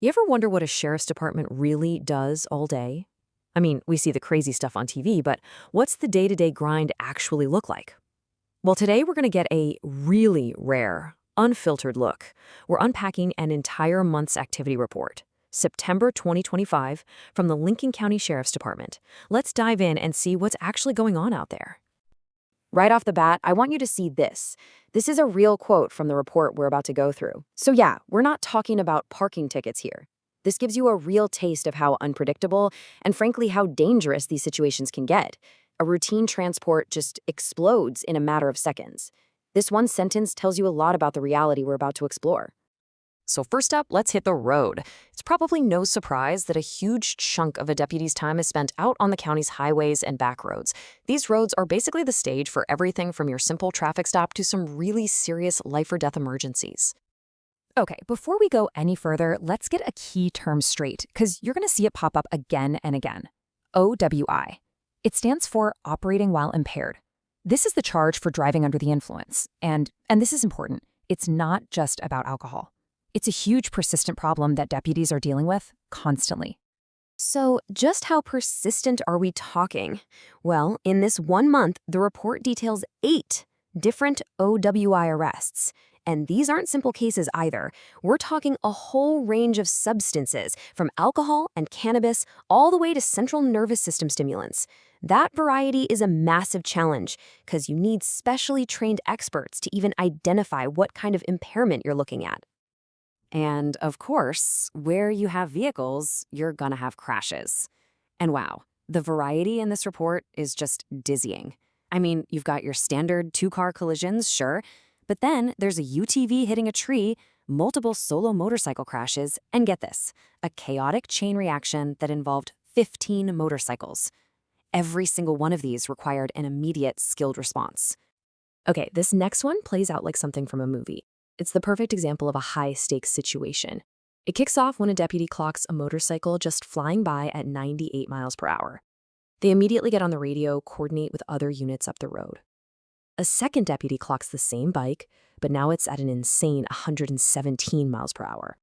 You ever wonder what a sheriff's department really does all day? I mean, we see the crazy stuff on TV, but what's the day-to-day grind actually look like? Well, today we're going to get a really rare, unfiltered look. We're unpacking an entire month's activity report, September 2025, from the Lincoln County Sheriff's Department. Let's dive in and see what's actually going on out there. Right off the bat, I want you to see this. This is a real quote from the report we're about to go through. So yeah, we're not talking about parking tickets here. This gives you a real taste of how unpredictable and frankly how dangerous these situations can get. A routine transport just explodes in a matter of seconds. This one sentence tells you a lot about the reality we're about to explore. So first up, let's hit the road. It's probably no surprise that a huge chunk of a deputy's time is spent out on the county's highways and back roads. These roads are basically the stage for everything from your simple traffic stop to some really serious life-or-death emergencies. Okay, before we go any further, let's get a key term straight, because you're going to see it pop up again and again. OWI. It stands for operating while impaired. This is the charge for driving under the influence. And this is important. It's not just about alcohol. It's a huge persistent problem that deputies are dealing with constantly. So, just how persistent are we talking? Well, in this 1 month, the report details 8 different OWI arrests. And these aren't simple cases either. We're talking a whole range of substances, from alcohol and cannabis all the way to central nervous system stimulants. That variety is a massive challenge because you need specially trained experts to even identify what kind of impairment you're looking at. And of course, where you have vehicles, you're gonna have crashes. And wow, the variety in this report is just dizzying. I mean, you've got your standard two-car collisions, sure, but then there's a UTV hitting a tree, multiple solo motorcycle crashes, and get this, a chaotic chain reaction that involved 15 motorcycles. Every single one of these required an immediate, skilled response. Okay, this next one plays out like something from a movie. It's the perfect example of a high-stakes situation. It kicks off when a deputy clocks a motorcycle just flying by at 98 miles per hour. They immediately get on the radio, coordinate with other units up the road. A second deputy clocks the same bike, but now it's at an insane 117 miles per hour.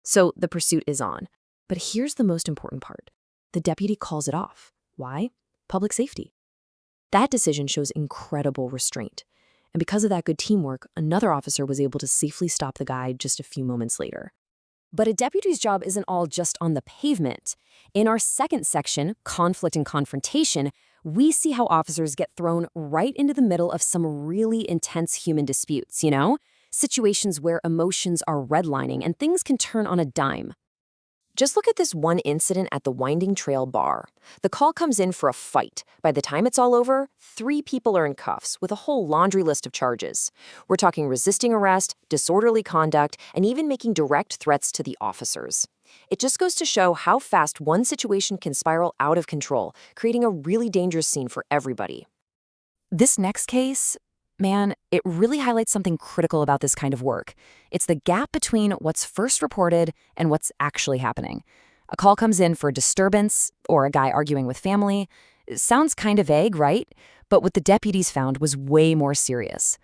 So the pursuit is on. But here's the most important part. The deputy calls it off. Why? Public safety. That decision shows incredible restraint. And because of that good teamwork, another officer was able to safely stop the guy just a few moments later. But a deputy's job isn't all just on the pavement. In our second section, Conflict and Confrontation, we see how officers get thrown right into the middle of some really intense human disputes, situations where emotions are redlining and things can turn on a dime. Just look at this one incident at the Winding Trail bar. The call comes in for a fight. By the time it's all over, 3 people are in cuffs with a whole laundry list of charges. We're talking resisting arrest, disorderly conduct, and even making direct threats to the officers. It just goes to show how fast one situation can spiral out of control, creating a really dangerous scene for everybody. This next case, man, it really highlights something critical about this kind of work. It's the gap between what's first reported and what's actually happening. A call comes in for a disturbance or a guy arguing with family. It sounds kind of vague, right? But what the deputies found was way more serious.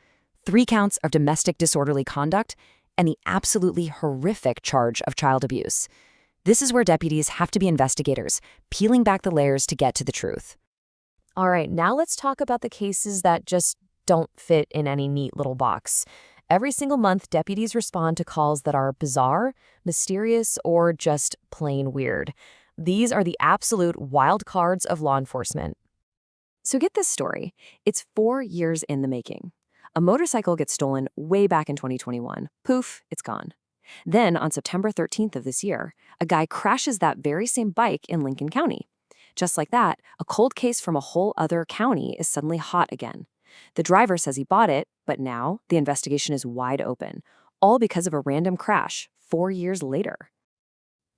3 counts of domestic disorderly conduct and the absolutely horrific charge of child abuse. This is where deputies have to be investigators, peeling back the layers to get to the truth. All right, now let's talk about the cases that just don't fit in any neat little box. Every single month, deputies respond to calls that are bizarre, mysterious, or just plain weird. These are the absolute wild cards of law enforcement. So get this story. It's 4 years in the making. A motorcycle gets stolen way back in 2021. Poof, it's gone. Then, on September 13th of this year, a guy crashes that very same bike in Lincoln County. Just like that, a cold case from a whole other county is suddenly hot again. The driver says he bought it, but now the investigation is wide open, all because of a random crash 4 years later.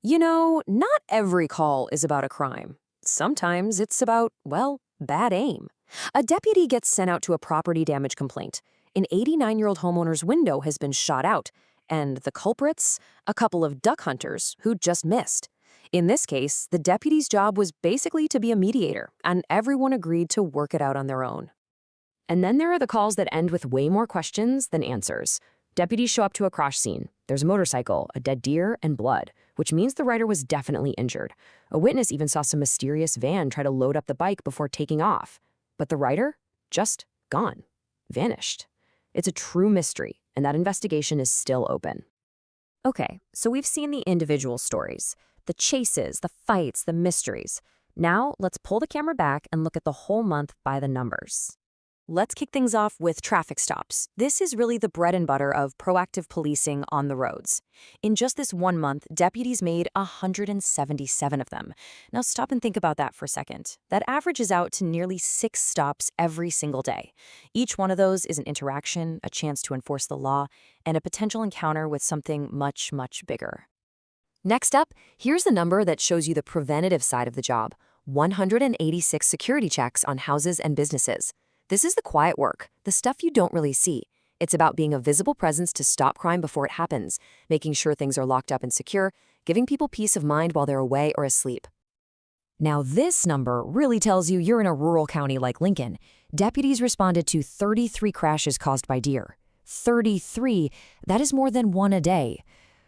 Not every call is about a crime. Sometimes it's about, well, bad aim. A deputy gets sent out to a property damage complaint. An 89-year-old homeowner's window has been shot out, and the culprits? A couple of duck hunters who just missed. In this case, the deputy's job was basically to be a mediator, and everyone agreed to work it out on their own. And then there are the calls that end with way more questions than answers. Deputies show up to a crash scene. There's a motorcycle, a dead deer, and blood. which means the rider was definitely injured. A witness even saw some mysterious van try to load up the bike before taking off. But the rider? Just gone. Vanished. It's a true mystery, and that investigation is still open. Okay, so we've seen the individual stories, the chases, the fights, the mysteries. Now, let's pull the camera back and look at the whole month by the numbers. Let's kick things off with traffic stops. This is really the bread and butter of proactive policing on the roads. In just this 1 month, deputies made 177 of them. Now stop and think about that for a second. That averages out to nearly 6 stops every single day. Each one of those is an interaction, a chance to enforce the law, and a potential encounter with something much, much bigger. Next up, here's the number that shows you the preventative side of the job: 186 security checks on houses and businesses. This is the quiet work, the stuff you don't really see. It's about being a visible presence to stop crime before it happens, making sure things are locked up and secure, giving people peace of mind while they're away or asleep. Now, this number really tells you you're in a rural county like Lincoln. Deputies responded to 33 crashes caused by deer. 33, that is more than one a day.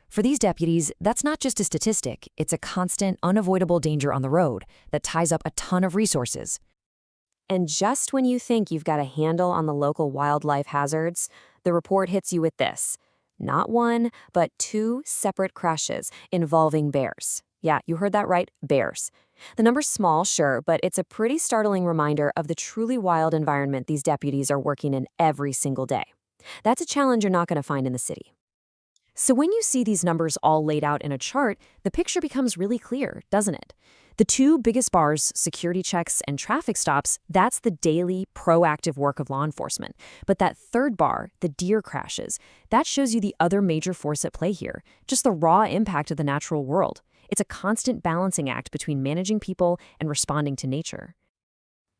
For these deputies, that's not just a statistic, it's a constant, unavoidable danger on the road that ties up a ton of resources. And just when you think you've got a handle on the local wildlife hazards, the report hits you with this. Not one, but 2 separate crashes involving bears. Yeah, you heard that right, bears. The number's small, sure, but it's a pretty startling reminder of the truly wild environment these deputies are working in every single day. That's a challenge you're not going to find in the city. So when you see these numbers all laid out in a chart, the picture becomes really clear, doesn't it? The 2 biggest bars, security checks and traffic stops, that's the daily, proactive work of law enforcement. But that third bar, the deer crashes, that shows you the other major force at play here, just the raw impact of the natural world. It's a constant balancing act between managing people and responding to nature.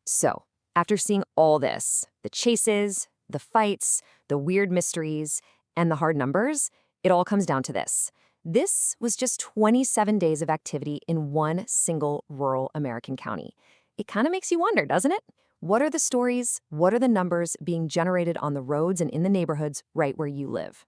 So, after seeing all this, the chases, the fights, the weird mysteries, and the hard numbers, it all comes down to this. This was just 27 days of activity in one single rural American county. It kind of makes you wonder, doesn't it? What are the stories, what are the numbers being generated on the roads and in the neighborhoods right where you live?